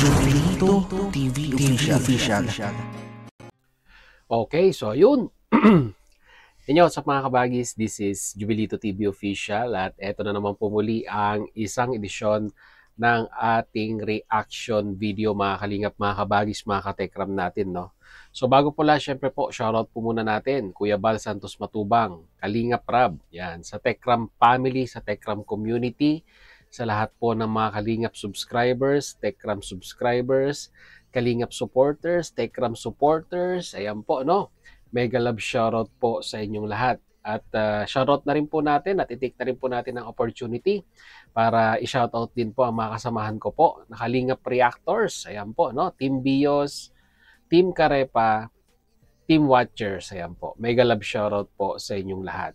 Jubilito TV Official. Okay, so yun. Inyo, sa mga kabagis, this is Jubilito TV Official at eto na naman po muli ang isang edisyon ng ating reaction video, mga kalingap, mga kabagis, mga katekram natin, no? So bago po lang, syempre po, shoutout po muna natin, Kuya Bal Santos Matubang, Kalingap Rab, yan, sa Tekram family, sa Tekram community, sa lahat po ng mga Kalingap subscribers, Tekram subscribers, Kalingap supporters, Tekram supporters, ayan po, no? Mega love shoutout po sa inyong lahat. At shoutout na rin po natin at i-take na rin po natin ang opportunity para i-shoutout din po ang mga kasamahan ko po na Kalingap Reactors. Ayan po, no? Team Bios, Team Karepa, Team Watchers. Ayan po. Mega love shoutout po sa inyong lahat.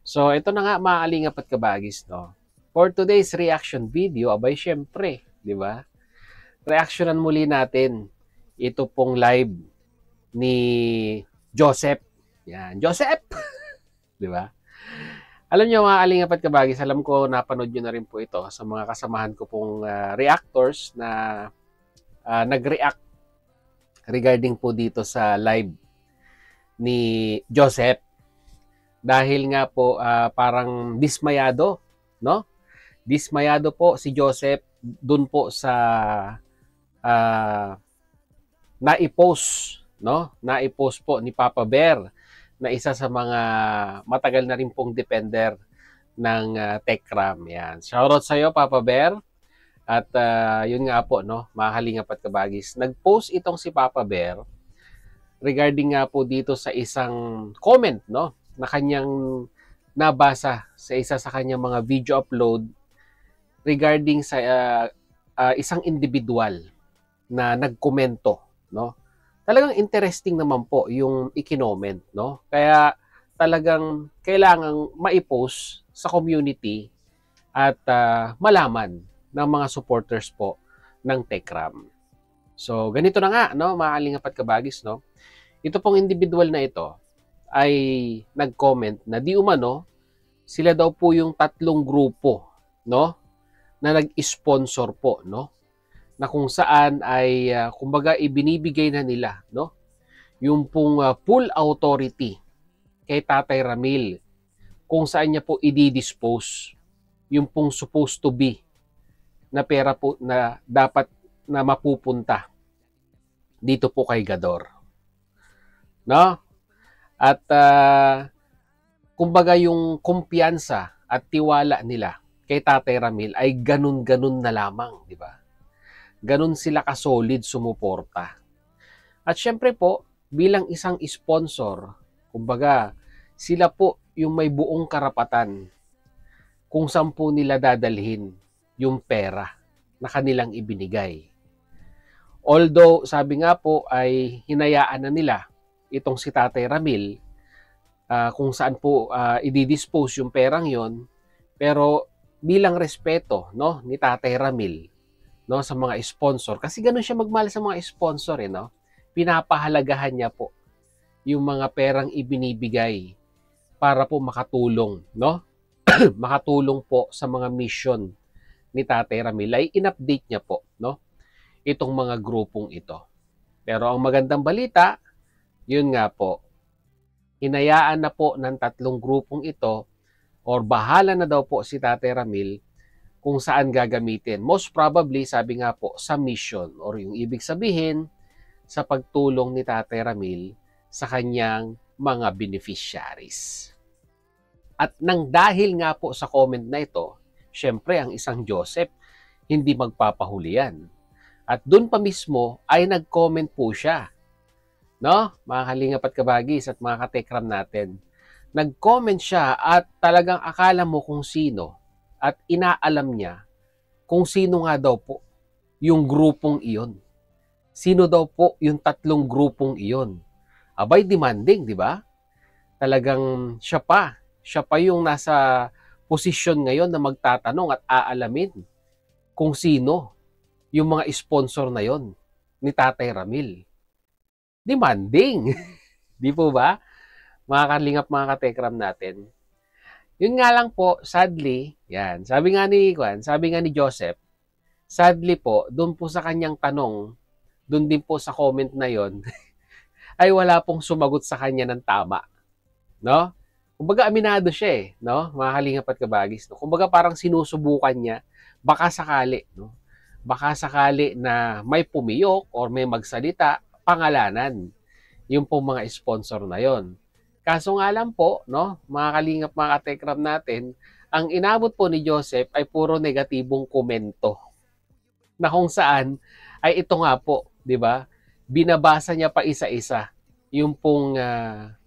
So, ito na nga mga Kalingap at kabagis, no? For today's reaction video, abay syempre, di ba? Reactionan muli natin ito pong live ni Joseph. Yan, Joseph! Di ba? Alam niyo mga Kalingap at kabagis, alam ko napanood niyo na rin po ito sa mga kasamahan ko pong reactors na nag-react regarding po dito sa live ni Joseph. Dahil nga po parang dismayado, no? Dismayado po si Joseph dun po sa naipost, no? Naipost po ni Papa Bear na isa sa mga matagal na rin pong defender ng Tekram. Yan. Shoutout sa iyo, Papa Bear. At yun nga po, no, mga Kalingap at kabagis. Nag-post itong si Papa Bear regarding nga po dito sa isang comment, no, na kanyang nabasa sa isa sa kanyang mga video upload regarding sa isang individual na nagkomento, no? Talagang interesting naman po yung ikinoment, no? Kaya talagang kailangang maipost sa community at malaman ng mga supporters po ng Tekram. So, ganito na nga, no, mga Kalingap at kabagis, no? Ito pong individual na ito ay nag-comment na di umano sila daw po yung tatlong grupo, no, na nag-sponsor po, no, na kung saan ay kumbaga ibinibigay na nila, no, yung pong full authority kay Tatay Ramil kung saan niya po i-dispose yung pong supposed to be na pera po na dapat na mapupunta dito po kay Gador, no? At kumbaga yung kumpiyansa at tiwala nila kay Tatay Ramil ay ganun-ganun na lamang, di ba? Ganun sila ka-solid sumuporta. At syempre po, bilang isang sponsor, kumbaga, sila po yung may buong karapatan kung saan po nila dadalhin yung pera na kanilang ibinigay. Although, sabi nga po ay hinayaan na nila itong si Tatay Ramil kung saan po i-dispose yung perang yon, pero bilang respeto, no, ni Tatay Ramil, no, sa mga sponsor, kasi ganun siya magmahal sa mga sponsor, no? Pinapahalagahan niya po yung mga perang ibinibigay para po makatulong, no? Makatulong po sa mga mission ni Tatay Ramil, ay in-update niya po, no, itong mga grupong ito. Pero ang magandang balita, yun nga po, hinayaan na po ng tatlong grupong ito, or bahala na daw po si Tatay Ramil kung saan gagamitin. Most probably, sabi nga po, sa mission, or yung ibig sabihin, sa pagtulong ni Tatay Ramil sa kanyang mga beneficiaries. At nang dahil nga po sa comment na ito, syempre ang isang Joseph, hindi magpapahuli yan. At dun pa mismo ay nag-comment po siya, no? Mga Kalingap at kabagis at mga katekram natin. Nag-comment siya at talagang akala mo kung sino at inaalam niya kung sino nga daw po yung grupong iyon. Sino daw po yung tatlong grupong iyon. Abay, demanding, di ba? Talagang siya pa yung nasa posisyon ngayon na magtatanong at aalamin kung sino yung mga sponsor na yon ni Tatay Ramil. Demanding. Di po ba? Mga Kalingap, mga katekram natin. Yun nga lang po, sadly, yan, sabi nga ni Joseph, Sadly po, doon po sa kanyang tanong, doon din po sa comment na yon ay wala pong sumagot sa kanya ng tama, no? Kumbaga aminado siya no? Mga kalingap at kabagis, no? Kumbaga parang sinusubukan niya, baka sakali, no? Baka sakali na may pumiyok or may magsalita, pangalanan yung pong mga sponsor na yon. Kaso nga lang po, no, mga kalingap, mga katekram natin, ang inabot po ni Joseph ay puro negatibong komento na kung saan ay ito nga po, 'di ba? Binabasa niya pa isa-isa yung pong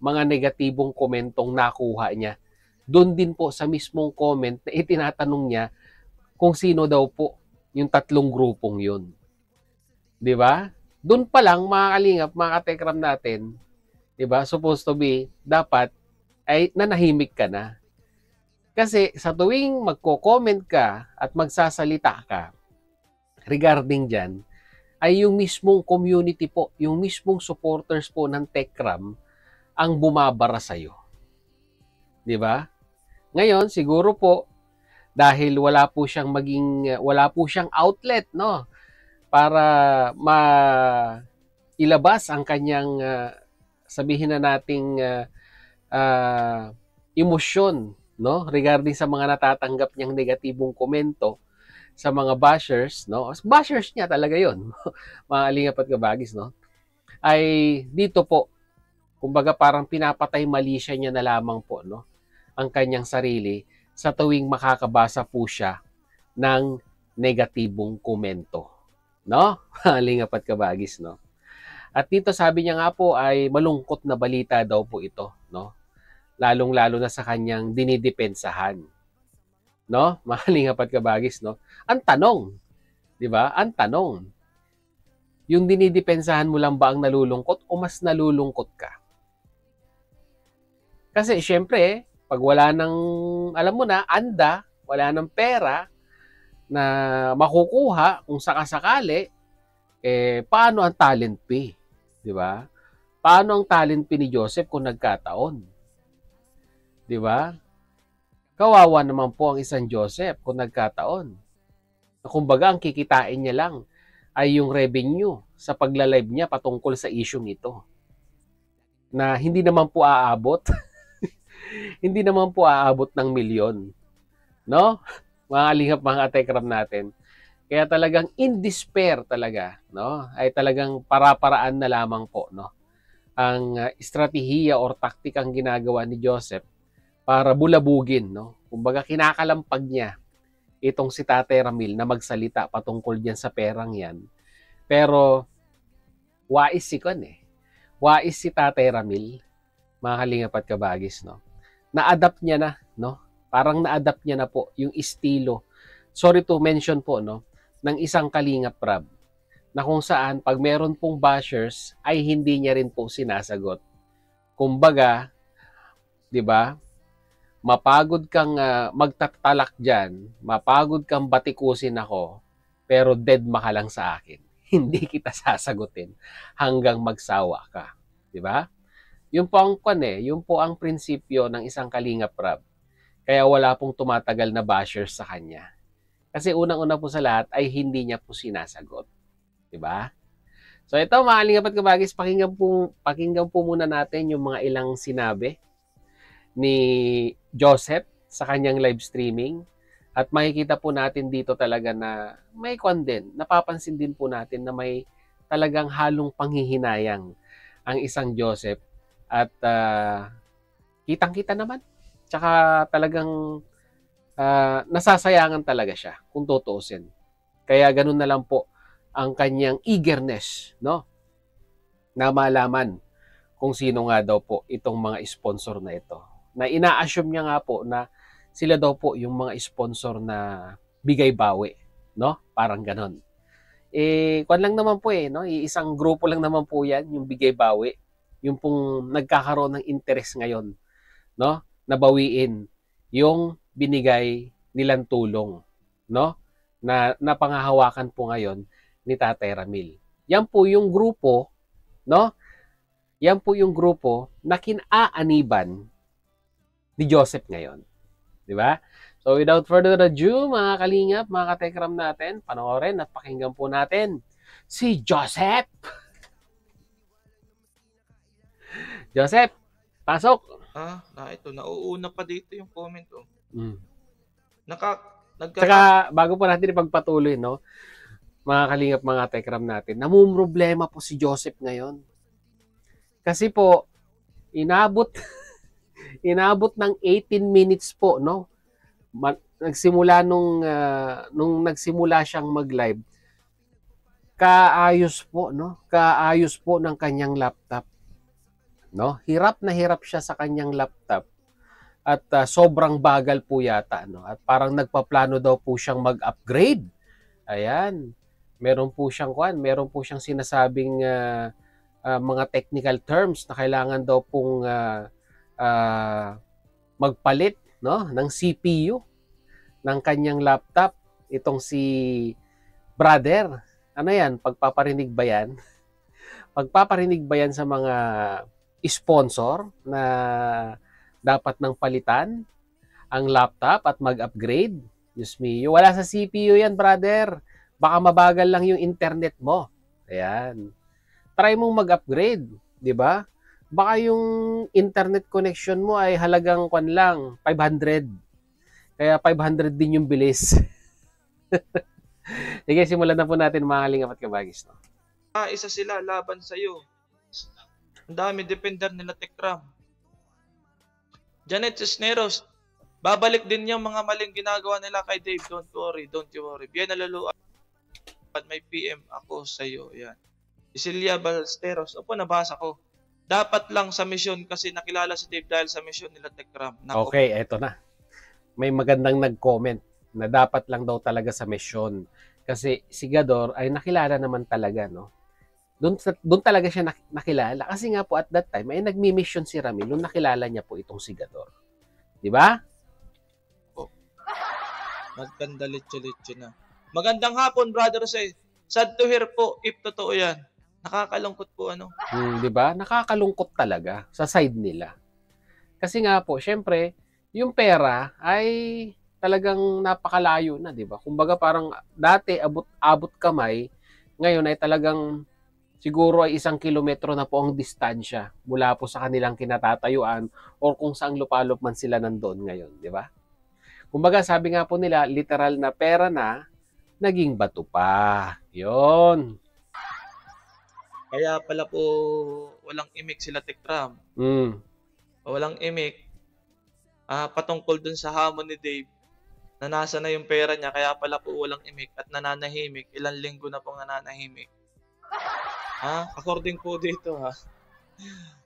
mga negatibong komentong nakuha niya. Doon din po sa mismong comment na itinatanong niya kung sino daw po yung tatlong grupong yun. 'Di ba? Doon pa lang mga kalingap, mga katekram natin, 'di ba? Supposed to be dapat ay nanahimik ka na. Kasi sa tuwing magko-comment ka at magsasalita ka regarding diyan, ay yung mismong community po, yung mismong supporters po ng Tekram ang bumabara sa iyo. 'Di ba? Ngayon, siguro po dahil wala po siyang outlet, no, para ilabas ang kanyang sabihin na nating emosyon, no, regarding sa mga natatanggap niyang negatibong komento sa mga bashers, no? Bashers niya talaga 'yon. Mga alingap at kabagis, no? Ay dito po, kumbaga parang pinapatay malisya niya na lamang po, no, ang kanyang sarili sa tuwing makakabasa po siya ng negatibong komento, no? Alingap at kabagis, no? At dito sabi niya nga po ay malungkot na balita daw po ito, no? Lalong-lalo na sa kanyang dinidepensahan, no? Mga alingap at kabagis, no? Ang tanong, 'di ba? Ang tanong, yung dinidepensahan mo lang ba ang nalulungkot o mas nalulungkot ka? Kasi syempre, pag wala nang, alam mo na, wala nang pera na makukuha kung sakasakali, paano ang talent fee? 'Di ba? Paano ang talent fee ni Joseph kung nagkataon? 'Di ba? Kawawa naman po ang isang Joseph kung nagkataon. Kumbaga, ang kikitain niya lang ay yung revenue sa pagla-live niya patungkol sa isyung ito. Na hindi naman po aabot. Hindi naman po aabot ng milyon. No? Mga alingap, mga katekram natin. Kaya talagang in despair talaga, no? Ay talagang para-paraan na lamang po, no? Ang estratehiya or taktikang ginagawa ni Joseph para bulabugin, no? Kumbaga kinakalampag niya itong si Tate Ramil na magsalita patungkol diyan sa perang 'yan. Pero wais si Wais si Tate Ramil, mga kalingap at kabagis, no? Na-adapt niya na, no? Parang na-adapt niya na po yung estilo. Sorry to mention po, no, ng isang Kalingap Rab na kung saan pag meron pong bashers ay hindi niya rin po sinasagot. Kumbaga, 'di ba? Mapagod kang magtatalak diyan, mapagod kang batikusin ako, pero deadma ka lang sa akin. Hindi kita sasagutin hanggang magsawa ka, 'di ba? Yun po ang yun po ang prinsipyo ng isang Kalingap Rab. Kaya wala pong tumatagal na bashers sa kanya. Kasi unang-una po sa lahat ay hindi niya po sinasagot, 'di ba? So ito mga Kalingap at kabagis, pakinggan po muna natin yung mga ilang sinabi ni Joseph sa kanyang live streaming at makikita po natin dito talaga na may napapansin din po natin na may talagang halong panghihinayang ang isang Joseph at kitang-kita naman. Tsaka talagang nasasayangan talaga siya kung tutuusin. Kaya ganun na lang po ang kanyang eagerness, no? Na malaman kung sino nga daw po itong mga sponsor na ito. Na ina-assume niya nga po na sila daw po yung mga sponsor na bigay bawi, no? Parang ganon. Kwan lang naman po no? Isang grupo lang naman po yan, yung bigay bawi. Yung pong nagkakaroon ng interest ngayon, no? Nabawiin yung binigay nilang tulong, no? Na napangahawakan po ngayon ni Tatay Ramil. Yan po yung grupo, no? Yan po yung grupo na kinaaniban ni Joseph ngayon. 'Di ba? So without further ado, mga kalingap, mga katekram natin, panoorin at pakinggan po natin si Joseph. Joseph, pasok! Ito, nauuna pa dito yung comment, oh. Tsaka, Nagkaka... bago po natin ipagpatuloy, no, mga kalingap, mga tekram natin, namumroblema po si Joseph ngayon. Kasi po, inabot ng 18 minutes po, no? Nagsimula nung nagsimula siyang mag-live. Kaayos po, no? Kaayos po ng kanyang laptop. No? Hirap na hirap siya sa kanyang laptop. At sobrang bagal po yata, no? At parang nagpaplano daw po siyang mag-upgrade. Ayan. Meron po siyang sinasabing mga technical terms na kailangan daw pong magpalit, no, ng CPU ng kanyang laptop. Itong si brother, ano yan, pagpaparinig ba yan? Pagpaparinig ba yan sa mga sponsor na dapat nang palitan ang laptop at mag-upgrade? Diyos mio, wala sa CPU yan, brother. Baka mabagal lang yung internet mo. Ayan. Try mong mag-upgrade, di ba? Baka yung internet connection mo ay halagang 500. Kaya 500 din yung bilis. Sige, simulan na po natin, mga kalingap at kabagis, no? isa sila laban sa'yo. Ang dami depender nila Tekram. Janet Cisneros, babalik din yung mga maling ginagawa nila kay Dave. Don't you worry. Bien naluluan. May PM ako sa'yo. Yan. Isilia Balesteros. Opo, nabasa ko. Dapat lang sa mission kasi nakilala si Dave dahil sa mission nila Tekram. Okay, eto na. May magandang nag-comment na dapat lang daw talaga sa mission. Kasi si Gador ay nakilala naman talaga, no? Doon talaga siya nakilala. Kasi nga po at that time, ay nagmi-mission si Ramil nung nakilala niya po itong si Gador. Di ba? Magkandalitso-litso na. Magandang hapon, brother Say. Sad to hear po, if totoo yan. Nakakalungkot po, ano? Di ba? Nakakalungkot talaga sa side nila. Kasi nga po, syempre, yung pera ay talagang napakalayo na, di ba? Kumbaga parang dati abot kamay, ngayon ay talagang siguro ay 1 kilometro na po ang distansya mula po sa kanilang kinatatayuan or kung saan lupalop man sila nandoon ngayon, di ba? Kumbaga sabi nga po nila, literal na pera na, naging bato pa. Yon. Kaya pala po walang imik sila Tekram. Walang imik. Patungkol dun sa hamon ni Dave na nasa na yung pera niya, kaya pala po walang imik at nananahimik. Ilang linggo na pong nananahimik. According po dito,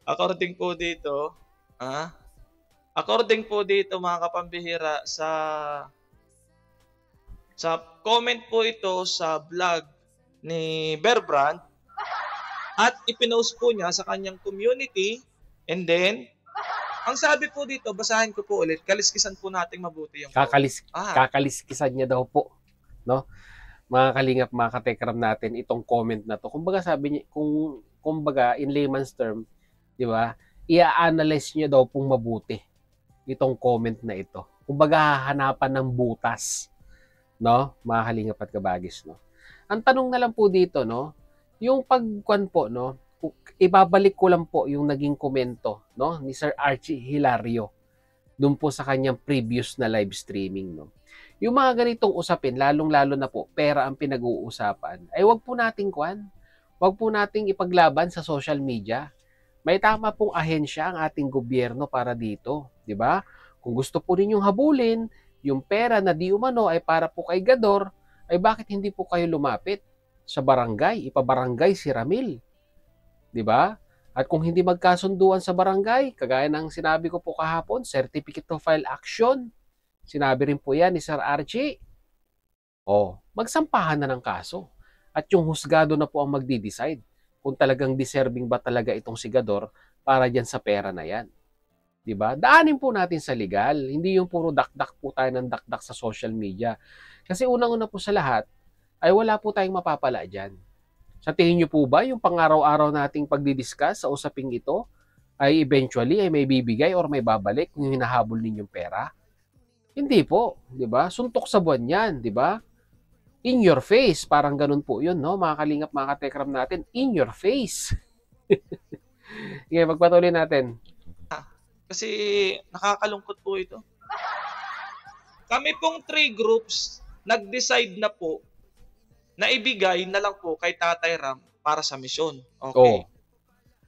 According po dito, mga kapambihira, sa comment po ito sa vlog ni Berbrand at ipinost po niya sa kanyang community, and then ang sabi po dito, basahin ko po ulit, kaliskisan po nating mabuti yung kakaliskisan niya daw po, no? Mga kalingap, mga katekram natin, itong comment na to. Kumbaga sabi niya, kumbaga in layman's term, di ba? I-analyze niya daw pong mabuti itong comment na ito. Kumbaga hahanapan ng butas, no? Mga kalingap at kabagis, no? Ang tanong na lang po dito, no? Yung pagkuan po, no? Ibabalik ko lang po yung naging komento, no, ni Sir Archie Hilario doon po sa kanyang previous na live streaming, no. Yung mga ganitong usapin, lalong-lalo na po pera ang pinag-uusapan, ay wag po nating wag po nating ipaglaban sa social media. May tama pong ahensya ang ating gobyerno para dito, di ba? Kung gusto po ninyong habulin yung pera na di umano ay para po kay Gador, ay bakit hindi po kayo lumapit sa barangay, ipabarangay si Ramil? 'Di ba? At kung hindi magkasunduan sa barangay, kagaya ng sinabi ko po kahapon, certificate to file action. Sinabi rin po 'yan ni Sir Archie. Magsampahan na ng kaso. At yung husgado na po ang magdi-decide kung talagang deserving ba talaga itong si Gador para diyan sa pera na 'yan. 'Di ba? Daanin po natin sa legal, hindi yung puro dakdak po tayo ng dakdak sa social media. Kasi unang-una po sa lahat, ay wala po tayong mapapala diyan. Sa tingin niyo po ba yung pang-araw-araw nating pagdidiscuss sa usaping ito ay eventually ay may bibigay or may babalik yung hinahabol ninyong pera? Hindi po, 'di ba? Suntok sa buwan 'yan, 'di ba? In your face, parang ganun po 'yun, no? Mga kalingap, mga katekram natin, in your face. Sige, pagpatuloy natin. Kasi nakakalungkot po ito. Kami pong 3 groups, nag-decide na po na ibigay na lang po kay Tatay Ram para sa misyon. Okay. Oh,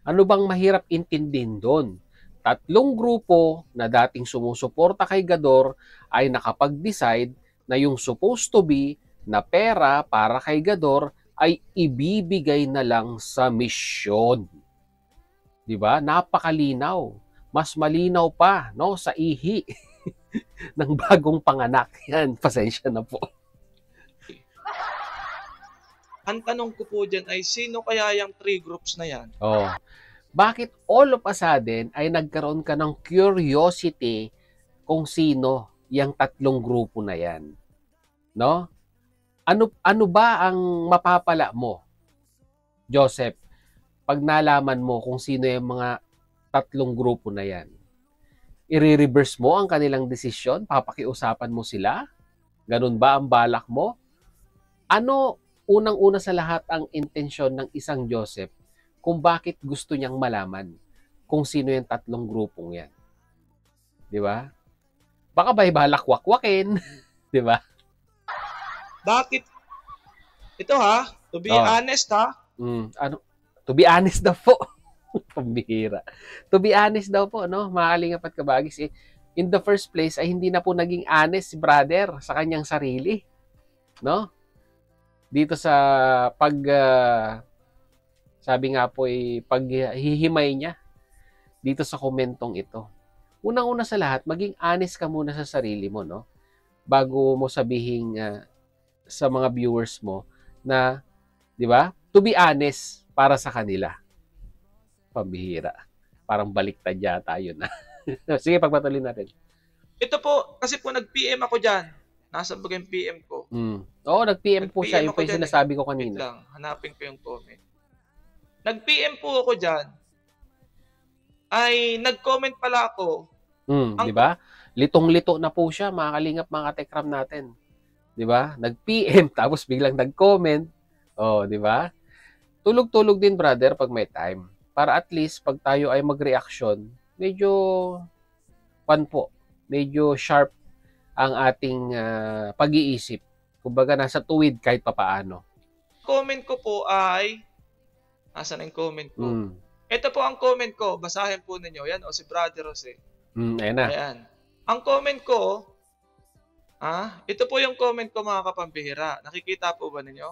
ano bang mahirap intindihin doon? 3 grupo na dating sumusuporta kay Gador ay nakapag-decide na yung supposed to be na pera para kay Gador ay ibibigay na lang sa misyon. 'Di ba? Napakalinaw. Mas malinaw pa, no, sa ihi ng bagong panganak. Yan, pasensya na po. Ang tanong ko po dyan ay sino kaya yung 3 groups na yan? Oh. Bakit all of a sudden ay nagkaroon ka ng curiosity kung sino yung 3 grupo na yan? No? Ano ba ang mapapala mo, Joseph, pag nalaman mo kung sino yung mga 3 grupo na yan? I-reverse mo ang kanilang desisyon? Papakiusapan mo sila? Ganun ba ang balak mo? Ano unang-una sa lahat ang intensyon ng isang Joseph kung bakit gusto niyang malaman kung sino yung 3 grupong yan? Di ba? Baka ba'y balak wakwakin? Di ba? Bakit? Ito ha, to be honest ha. Ano? To be honest daw po. Pambihira. To be honest daw po, no? Mga kalingap at kabagis, in the first place ay hindi na po naging honest si brother sa kanyang sarili. No? Dito sa sabi nga po paghihimay niya dito sa komentong ito. Unang-una sa lahat, maging honest ka muna sa sarili mo, no? Bago mo sabihin sa mga viewers mo na, di ba? To be honest para sa kanila. Pambihira. Parang baliktad yata yun. Sige, pagpatuloy natin. Ito po, kasi po nag-PM ako dyan. Nasa ba yung PM ko? Oo, nag-PM po siya. Yung po yung sinasabi ko kanina. Wait lang, hanapin ko yung comment. Nag-PM po ako dyan. Ay, nag-comment pala ako. Di ba? Litong-lito na po siya, mga kalingap, mga katekram natin. Di ba? Nag-PM, tapos biglang nag-comment. Oh, di ba? Tulog-tulog din, brother, pag may time. Para at least, pag tayo ay mag-reaction, medyo medyo sharp ang ating pag-iisip. Kumbaga, nasa tuwid kahit papaano. Comment ko po ay, nasa na yung comment ko? Ito po ang comment ko, basahin po ninyo. Yan, si Brother Jose. Ayan na. Ayan. Ang comment ko, ito po yung comment ko, mga kapambihira. Nakikita po ba ninyo?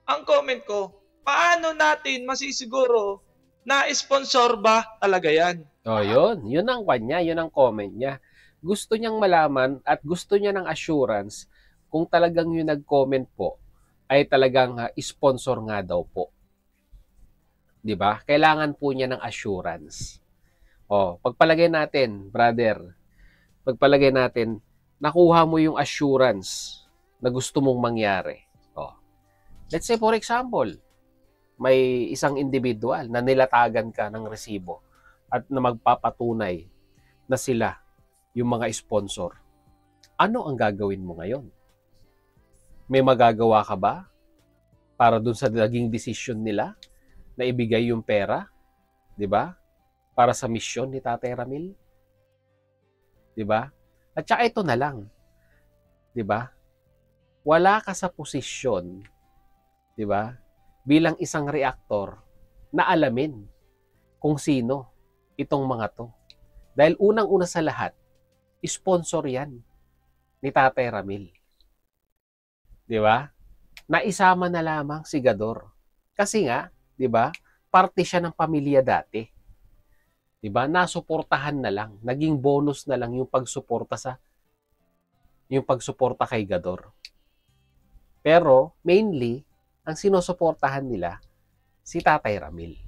Ang comment ko, paano natin masisiguro na sponsor ba talaga yan? Yun. Yun ang kanya, yun ang comment niya. Gusto niyang malaman at gusto niya ng assurance kung talagang yung nag-comment po ay talagang sponsor nga daw po. 'Di ba? Kailangan po niya ng assurance. Pagpalagay natin, brother, nakuha mo yung assurance na gusto mong mangyari. Let's say for example, may isang individual na nilatagan ka ng resibo at na magpapatunay na sila yung mga sponsor. Ano ang gagawin mo ngayon? May magagawa ka ba para dun sa naging decision nila na ibigay yung pera? 'Di ba? Para sa misyon ni Tatay Ramil? 'Di ba? At saka ito na lang. 'Di ba? Wala ka sa posisyon, 'di ba? Bilang isang reactor na alamin kung sino itong mga to. Dahil unang-una sa lahat, sponsor yan ni Tatay Ramil. Di ba? Naisama na lamang si Gador. Kasi nga, di ba, parte siya ng pamilya dati. Di ba? Nasuportahan na lang. Naging bonus na lang yung pagsuporta kay Gador. Pero, mainly, ang sinusuportahan nila, si Tatay Ramil.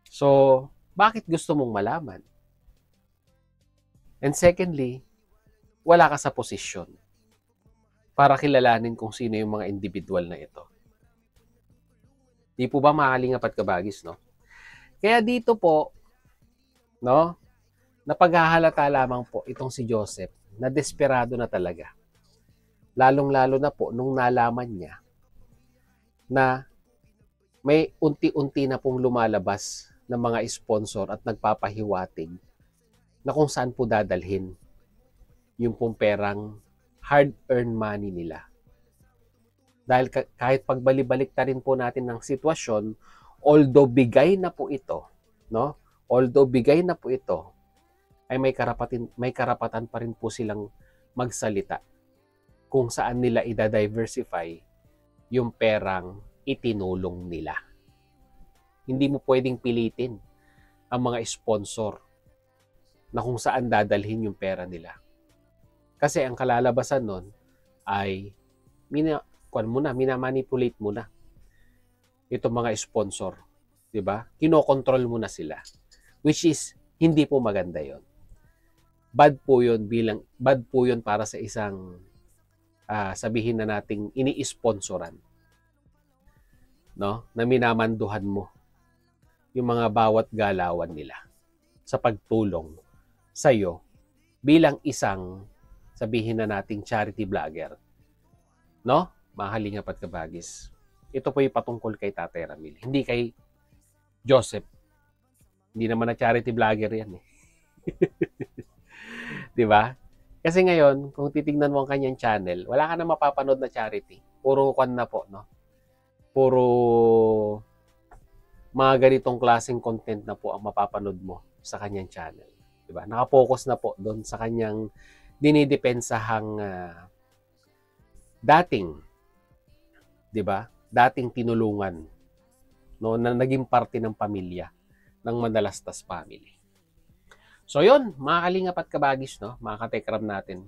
So, bakit gusto mong malaman? And secondly, wala ka sa posisyon para kilalanin kung sino yung mga individual na ito. Di po ba makalingap at kabagis, no? Kaya dito po, no, napaghahalata lamang po itong si Joseph na desperado na talaga. Lalong-lalo na po nung nalaman niya na may unti-unti na pong lumalabas ng mga sponsor at nagpapahiwatig na kung saan po dadalhin yung pong perang hard-earned money nila. Dahil kahit pagbalik-balik na rin po natin ng sitwasyon, although bigay na po ito, no? Although bigay na po ito, ay may karapatan pa rin po silang magsalita kung saan nila i-diversify yung perang itinulong nila. Hindi mo pwedeng pilitin ang mga sponsor na kung saan dadalhin yung pera nila. Kasi ang kalalabasan nun ay minamanipulate mo na itong mga sponsor. Diba? Kinokontrol mo na sila. Which is, hindi po maganda yon. Bad po yun para sa isang sabihin na nating ini-sponsoran. No? Na minamanduhan mo yung mga bawat galawan nila sa pagtulong sa iyo bilang isang sabihin na nating charity vlogger. No? Mga Kalingap at Kabagis. Ito po yung patungkol kay Tatay Ramil. Hindi kay Joseph. Hindi naman na charity vlogger yan eh. Diba? Kasi ngayon, kung titignan mo ang kanyang channel, wala ka na mapapanood na charity. Puro kwan na po, no? Puro mga ganitong klaseng content na po ang mapapanood mo sa kanyang channel. Diba? Nakapokus na po doon sa kanyang dinidepensahang dating, diba? Dating tinulungan, no, na naging parte ng pamilya ng Manalastas family. So yun, mga Kalingap at Kabagis, no, mga katekram natin.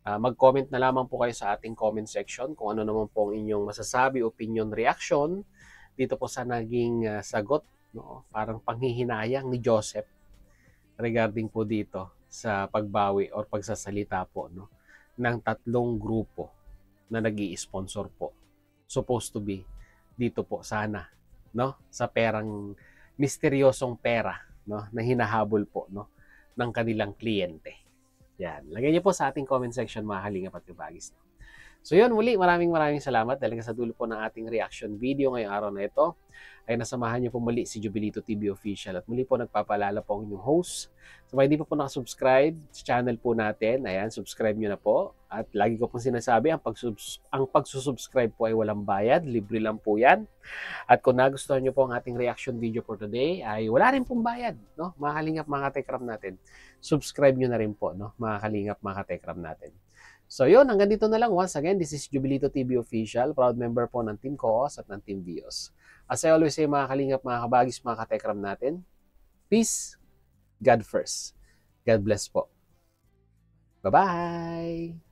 Mag-comment na lamang po kayo sa ating comment section kung ano naman po ang inyong masasabi, opinion, reaction dito po sa naging sagot, no, parang panghihinayang ni Joseph regarding po dito sa pagbawi or pagsasalita po, no, ng tatlong grupo na nag-i-sponsor po. Supposed to be dito po sana, no, sa perang misteryosong pera, no, na hinahabol po, no, ng kanilang kliyente. Yan. Lagay niyo po sa ating comment section, mga Kalingap at Kabagis. So yun, muli, maraming salamat dahil sa dulo po ng ating reaction video ngayong araw na ito ay nasamahan niyo po muli si Jubilito TV Official at muli po nagpapaalala po ang inyong host. So kung hindi pa po nakasubscribe sa channel po natin, ayan, subscribe niyo na po. At lagi ko pong sinasabi, ang pagsusubscribe po ay walang bayad, libre lang po yan. At kung nagustuhan niyo po ang ating reaction video for today, ay wala rin pong bayad, no? Mga Kalingap, mga katekram natin. Subscribe niyo na rin po, no? Mga Kalingap, mga katekram natin. So yun, hanggang dito na lang. Once again, this is Jubilito TV Official, proud member po ng Team Koos at ng Team Vios. As I always say, mga Kalingap, mga Kabagis, mga katekram natin, peace, God first. God bless po. Bye-bye!